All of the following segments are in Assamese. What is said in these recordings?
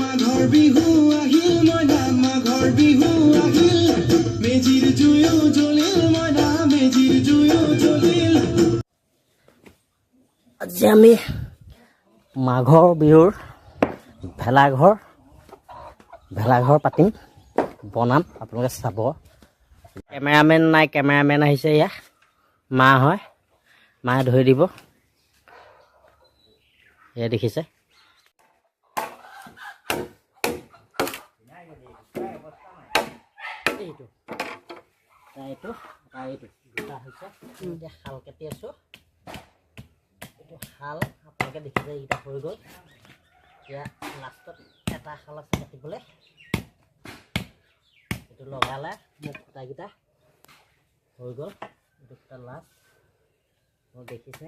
মাঘৰ বিহু আহিল মইনা মাঘৰ বিহু আহিল মেজিৰ জুয়ো জ্বলিল মইনা মেজিৰ জুয়ো জ্বলিল। আজি আমি মাঘৰ বিহুৰ ভেলাঘৰ পাতিম, বনাম, আপোনালোকে চাব। কেমেৰামেন নাই, কেমেৰামেন আহিছে, এয়া মা হয়, মায়ে ধৰি দিব। এয়া দেখিছে, এইটো দুটা হৈছে। এতিয়া শাল কাটি আছো, এইটো শাল আপোনালোকে দেখিছে, এইকেইটা হৈ গ'ল। এতিয়া লাষ্টত এটা শাল আছে কাটিবলৈ, এইটো লগালে মোক খুঁটাকেইটা হৈ গ'ল। এইটো খুঁটা লাষ্ট মোক দেখিছে,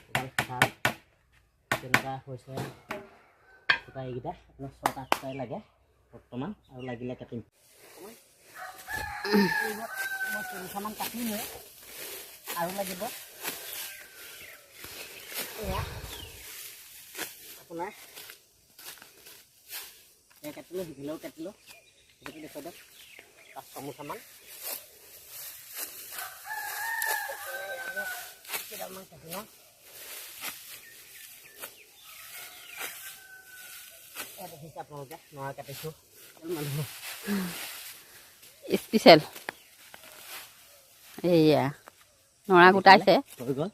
এডাল শাল তেনেকুৱা হৈছে খুঁটা। এইকেইটা আপোনাৰ 6টা খুঁটাই লাগে বৰ্তমান, আৰু লাগিলে কাটিম। মই 40টামান কাটিমেই, আৰু লাগিব এয়া আপোনাৰ এয়া কাটিলোঁ, সিফালেও কাটিলোঁ, সেইটো দেখুৱাই দিয়ক। 5 চামুচামান কেইডালমান কাটি লওঁ। এয়া দেখিছে আপোনালোকে, নৰা কাটিছোঁ মানুহ স্পেচিয়েল। এইয়া নৰা গোটাইছে, হৈ গ'ল।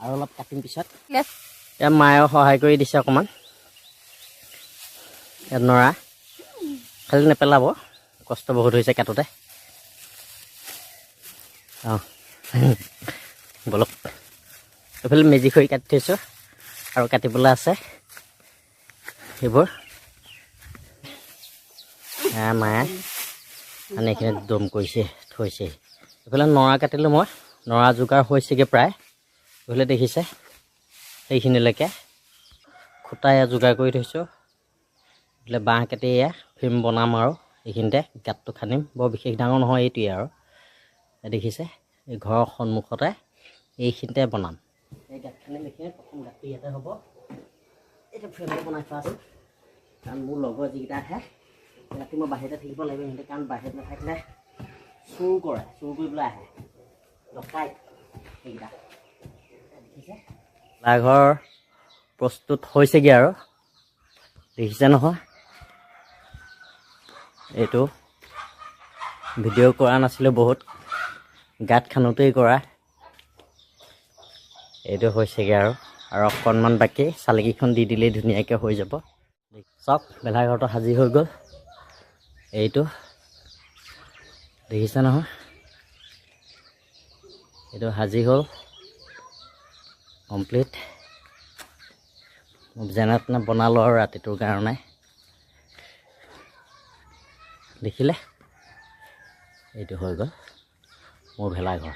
আৰু অলপ কাটিম পিছত। এতিয়া মায়েও সহায় কৰি দিছে অকণমান। ইয়াত নৰা খালি নেপেলাব, কষ্ট বহুত হৈছে কাটোতে। অঁ বলক, এইফালে মেজি খৰি কাটি থৈছোঁ, আৰু কাটিবলৈ আছে সেইবোৰ। মায়ে আনি এইখিনি দম কৰিছে, থৈছে। এইফালে নৰা কাটিলোঁ মই, নৰা যোগাৰ হৈছেগৈ প্ৰায়। এইফালে দেখিছে সেইখিনিলৈকে খুঁটা এয়া যোগাৰ কৰি থৈছোঁ। এইফালে বাঁহ কাটি এয়া ফ্ৰেম বনাম, আৰু এইখিনিতে গাঁতটো খান্দিম। বৰ বিশেষ ডাঙৰ নহয়, এইটোৱে আৰু দেখিছে এই ঘৰৰ সন্মুখতে এইখিনিতে বনাম। এই গাঁত খান্দিম, এইখিনি প্ৰথম গাঁতটো ইয়াতে হ'ব। এইটো ফ্ৰেমটো বনাই থোৱা আছে, কাৰণ মোৰ লগৰ যিকেইটা আহে ৰাতি মই বাহিৰতে থাকিব লাগিব। সিহঁতে কাৰণ বাহিৰত নাথাকিলে চুৰ কৰে, চুৰ কৰিবলৈ আহে, ডকাইত সেইকেইটা। দেখিছে ভেলাঘৰ প্ৰস্তুত হৈছেগৈ, আৰু দেখিছে নহয়। এইটো ভিডিঅ' কৰা নাছিলোঁ, বহুত গাঁত খানোতেই কৰা। এইটো হৈছেগৈ, আৰু অকণমান বাকী, চালিকিখন দি দিলেই ধুনীয়াকৈ হৈ যাব। চাওক ভেলাঘৰটো সাজি হৈ গ'ল। এইটো দেখিছে নহয়, এইটো সাজি হ'ল কমপ্লিট। যেনে তেনে বনালোঁ আৰু ৰাতিটোৰ কাৰণে। দেখিলে, এইটো হৈ গ'ল মোৰ ভেলাঘৰ।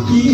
কি